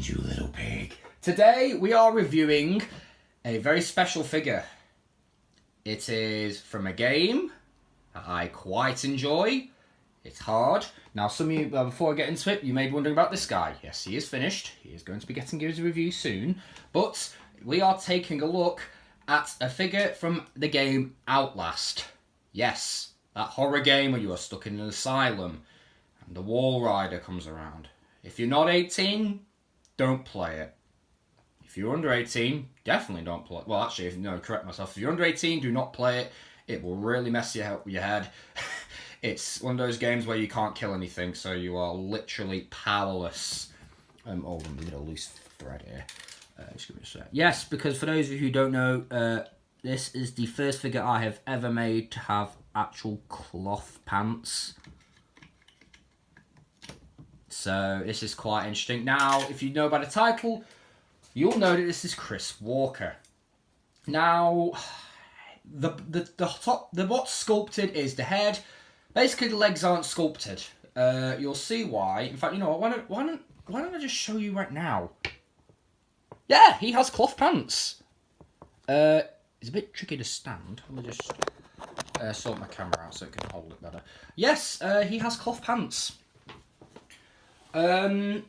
mind, you little pig. Today we are reviewing a very special figure. It is from a game that I quite enjoy. It's hard. Now some of you, before I get into it, you may be wondering about this guy. Yes, he is finished. He is going to be getting his review soon. But we are taking a look at a figure from the game Outlast. Yes, that horror game where you are stuck in an asylum and the wall rider comes around. If you're not 18, don't play it. If you're under 18, definitely don't play it. Well, actually, correct myself. If you're under 18, do not play it. It will really mess your head. It's one of those games where you can't kill anything, so you are literally powerless. Oh, I'm a little loose thread here. Just give me a sec. Yes, because for those of you who don't know, this is the first figure I have ever made to have actual cloth pants. So this is quite interesting. Now, if you know by the title, you'll know that this is Chris Walker. Now, what's sculpted is the head. Basically, the legs aren't sculpted. You'll see why. In fact, you know what? Why don't I just show you right now? Yeah, he has cloth pants. It's a bit tricky to stand. Let me just sort my camera out so it can hold it better. Yes, he has cloth pants. I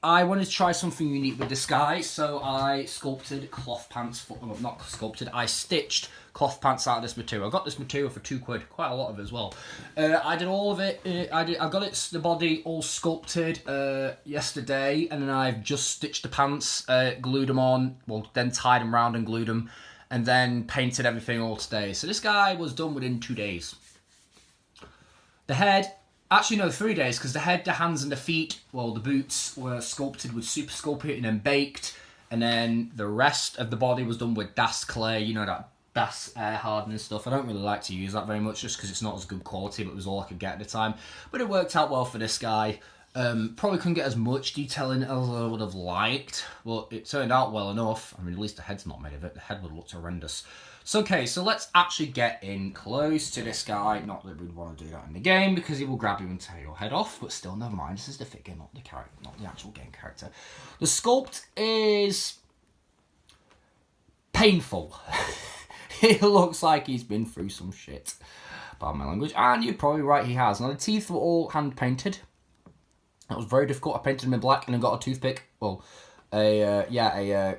wanted to try something unique with this guy, so I sculpted cloth pants for, well, not sculpted, I stitched cloth pants out of this material. I got this material for £2, quite a lot of it as well. I did all of it, I got the body all sculpted yesterday, and then I've just stitched the pants, glued them on, well then tied them round and glued them, and then painted everything all today. So this guy was done within 2 days. The head, actually no, 3 days, because the head, the hands and the feet, well the boots were sculpted with Super Sculpt and then baked, and then the rest of the body was done with Das clay, you know, that Das air hardening stuff. I don't really like to use that very much just because it's not as good quality, but it was all I could get at the time. But it worked out well for this guy. Probably couldn't get as much detailing as I would have liked, but it turned out well enough. I mean, at least the head's not made of it. The head would look horrendous. So, okay, so let's actually get in close to this guy. Not that we'd want to do that in the game, because he will grab you and tear your head off, but still, never mind. This is the figure, not the character, not the actual game character. The sculpt is painful. It looks like he's been through some shit. Pardon my language. And you're probably right, he has. Now, the teeth were all hand-painted. That was very difficult. I painted them in black and then got a toothpick. Well, a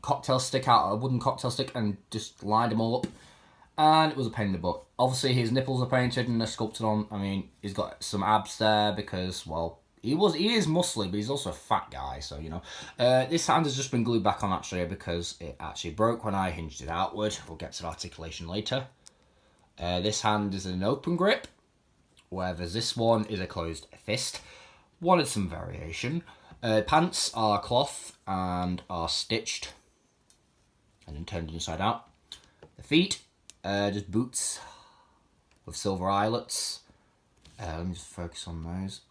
cocktail stick out, a wooden cocktail stick, and just lined them all up. And it was a pain in the butt. Obviously, his nipples are painted and they're sculpted on. I mean, he's got some abs there because, well, he is muscly, but he's also a fat guy, so, you know. This hand has just been glued back on, actually, because it actually broke when I hinged it outward. We'll get to the articulation later. This hand is an open grip, whereas this one is a closed fist. Wanted some variation. Pants are cloth and are stitched and then turned inside out. The feet, just boots with silver eyelets. Let me just focus on those.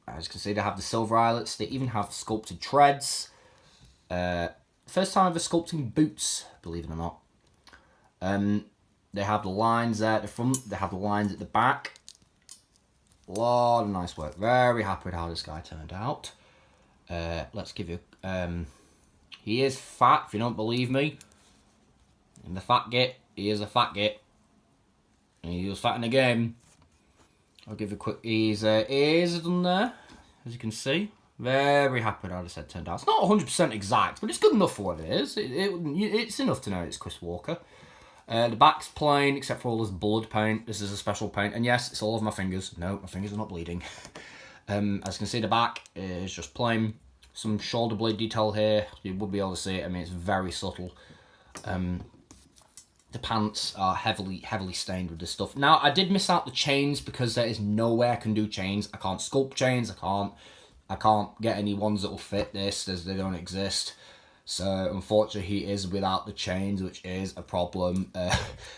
As you can see, they have the silver eyelets. They even have sculpted treads. First time ever sculpting boots, believe it or not. They have the lines there at the front. They have the lines at the back. A lot of nice work. Very happy with how this guy turned out. Let's give you... he is fat, if you don't believe me. In the fat git, he is a fat git. And he was fat in the game. I'll give you a quick... His ears are done there, as you can see. Very happy with how this head turned out. It's not 100% exact, but it's good enough for what it is. It's enough to know it's Chris Walker. The back's plain, except for all this blood paint. This is a special paint. And yes, it's all over my fingers. No, my fingers are not bleeding. As you can see, the back is just plain. Some shoulder blade detail here. You would be able to see it. I mean, it's very subtle. The pants are heavily stained with this stuff. Now, I did miss out the chains because there is no way I can do chains. I can't sculpt chains. I can't get any ones that will fit this, as they don't exist. So, unfortunately, he is without the chains, which is a problem,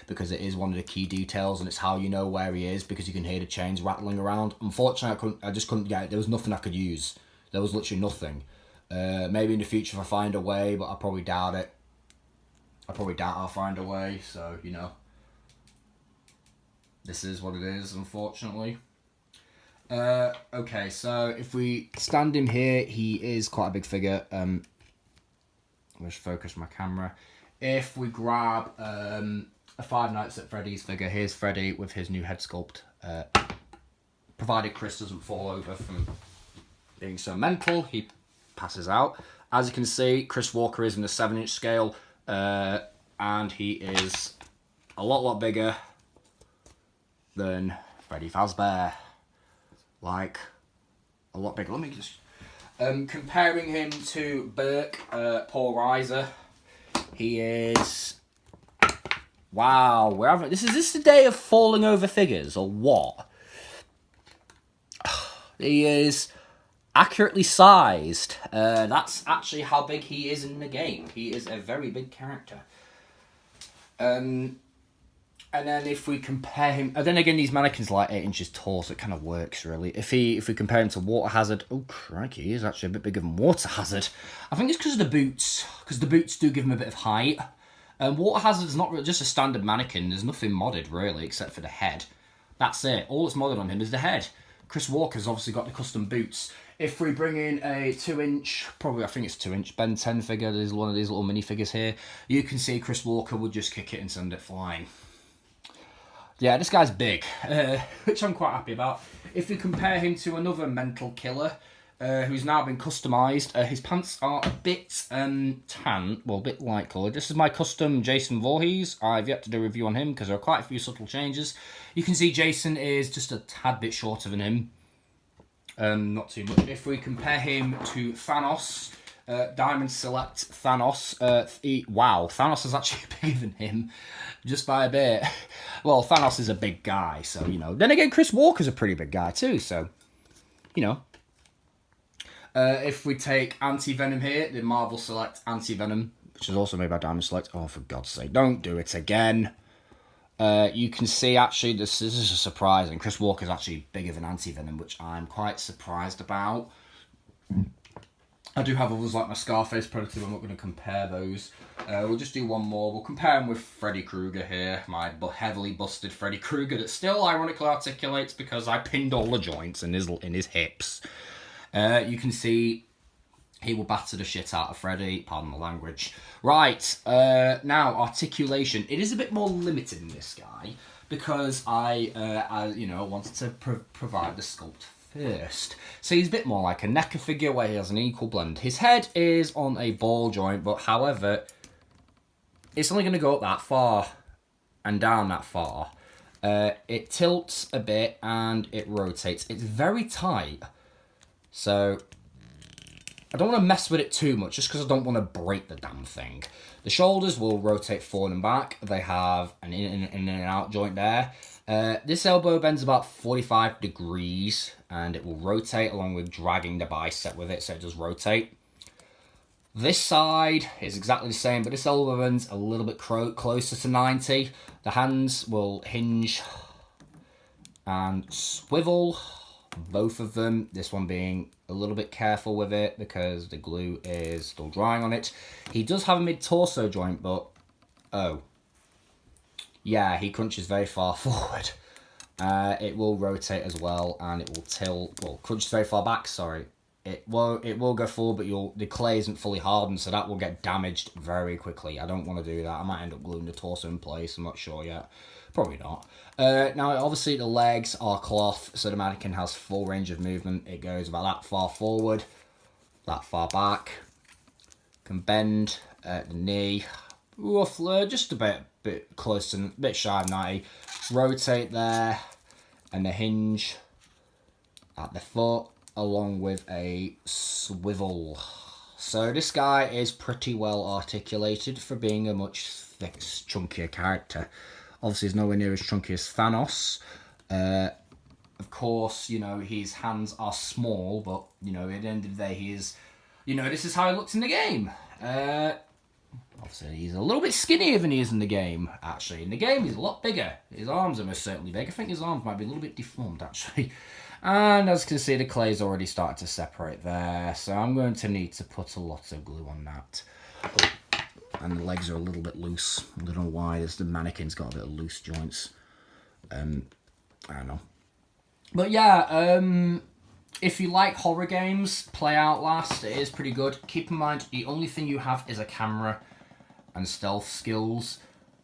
because it is one of the key details, and it's how you know where he is, because you can hear the chains rattling around. Unfortunately, I just couldn't get it. There was nothing I could use. There was literally nothing. Maybe in the future if I find a way, but I probably doubt it. I probably doubt I'll find a way, so, you know. This is what it is, unfortunately. Okay, so if we stand him here, he is quite a big figure. Let's focus my camera. If we grab a Five Nights at Freddy's figure, here's Freddy with his new head sculpt. Provided Chris doesn't fall over from being so mental, he passes out. As you can see, Chris Walker is in the 7-inch scale, and he is a lot bigger than Freddy Fazbear. Like, a lot bigger. Let me just... comparing him to Burke, Paul Reiser, he is... Wow, we're having... Is this the day of falling over figures, or what? He is accurately sized. That's actually how big he is in the game. He is a very big character. And then if we compare him... And then again, these mannequins are like 8 inches tall, so it kind of works, really. If we compare him to Water Hazard... Oh, crikey, he is actually a bit bigger than Water Hazard. I think it's because of the boots. Because the boots do give him a bit of height. Water Hazard is not really just a standard mannequin. There's nothing modded, really, except for the head. That's it. All that's modded on him is the head. Chris Walker's obviously got the custom boots. If we bring in a 2-inch, probably I think it's 2-inch Ben 10 figure, there's one of these little minifigures here, you can see Chris Walker would just kick it and send it flying. Yeah, this guy's big, which I'm quite happy about. If we compare him to another mental killer, who's now been customised, his pants are a bit tan, well, a bit light coloured. This is my custom Jason Voorhees. I've yet to do a review on him because there are quite a few subtle changes. You can see Jason is just a tad bit shorter than him. Not too much. If we compare him to Thanos, Diamond Select Thanos, wow, Thanos is actually bigger than him, just by a bit. Well, Thanos is a big guy, so, you know. Then again, Chris Walker's a pretty big guy too, so, you know. If we take Anti-Venom here, the Marvel Select Anti-Venom, which is also made by Diamond Select. Oh, for God's sake, don't do it again. You can see, actually, this is a surprise, and Chris Walker's actually bigger than Anti-Venom, which I'm quite surprised about. I do have others like my Scarface Predator, I'm not going to compare those. We'll just do one more. We'll compare him with Freddy Krueger here, my heavily busted Freddy Krueger that still ironically articulates because I pinned all the joints in his hips. You can see he will batter the shit out of Freddy, pardon the language. Right, now, articulation. It is a bit more limited in this guy, because I wanted to provide the sculpt first. So he's a bit more like a NECA figure, where he has an equal blend. His head is on a ball joint, but however, it's only going to go up that far, and down that far. It tilts a bit, and it rotates. It's very tight. So, I don't want to mess with it too much, just because I don't want to break the damn thing. The shoulders will rotate forward and back. They have an in and out joint there. This elbow bends about 45 degrees, and it will rotate along with dragging the bicep with it, so it does rotate. This side is exactly the same, but this elbow bends a little bit closer to 90. The hands will hinge and swivel. Both of them, this one being a little bit careful with it because the glue is still drying on it. He does have a mid-torso joint, but, oh. Yeah, he crunches very far forward. It will rotate as well, and it will tilt, well, crunches very far back, sorry. It will go forward, but the clay isn't fully hardened, so that will get damaged very quickly. I don't want to do that. I might end up gluing the torso in place, I'm not sure yet. Probably not. Now, obviously, the legs are cloth, so the mannequin has full range of movement. It goes about that far forward, that far back. Can bend at the knee, roughly, just a bit close to, a bit shy of 90. Rotate there, and the hinge at the foot, along with a swivel. So this guy is pretty well articulated for being a much thicker, chunkier character. Obviously, he's nowhere near as chunky as Thanos. Of course, you know, his hands are small, but, you know, at the end of the day, he is, you know, this is how he looks in the game. Obviously, he's a little bit skinnier than he is in the game, actually. In the game, he's a lot bigger. His arms are most certainly big. I think his arms might be a little bit deformed, actually. And as you can see, the clay's already started to separate there. So I'm going to need to put a lot of glue on that. And the legs are a little bit loose. I don't know why. The mannequin's got a bit of loose joints. I don't know. But yeah, if you like horror games, play Outlast. It is pretty good. Keep in mind, the only thing you have is a camera and stealth skills.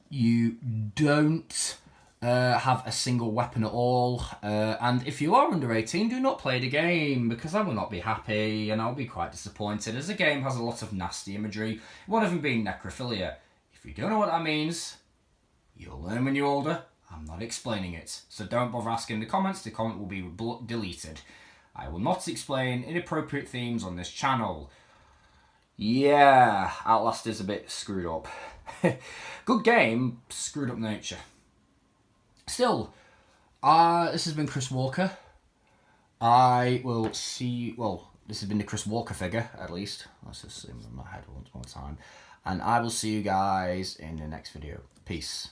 You don't have a single weapon at all. And if you are under 18, do not play the game, because I will not be happy and I'll be quite disappointed, as the game has a lot of nasty imagery, one of them being necrophilia. If you don't know what that means, you'll learn when you're older. I'm not explaining it, so don't bother asking in the comments. The comment will be deleted. I will not explain inappropriate themes on this channel. Yeah, Outlast is a bit screwed up. Good game, screwed up nature. Still, this has been Chris Walker. I will see, well, this has been the Chris Walker figure, at least. Let's just zoom in my head once more time. And I will see you guys in the next video. Peace.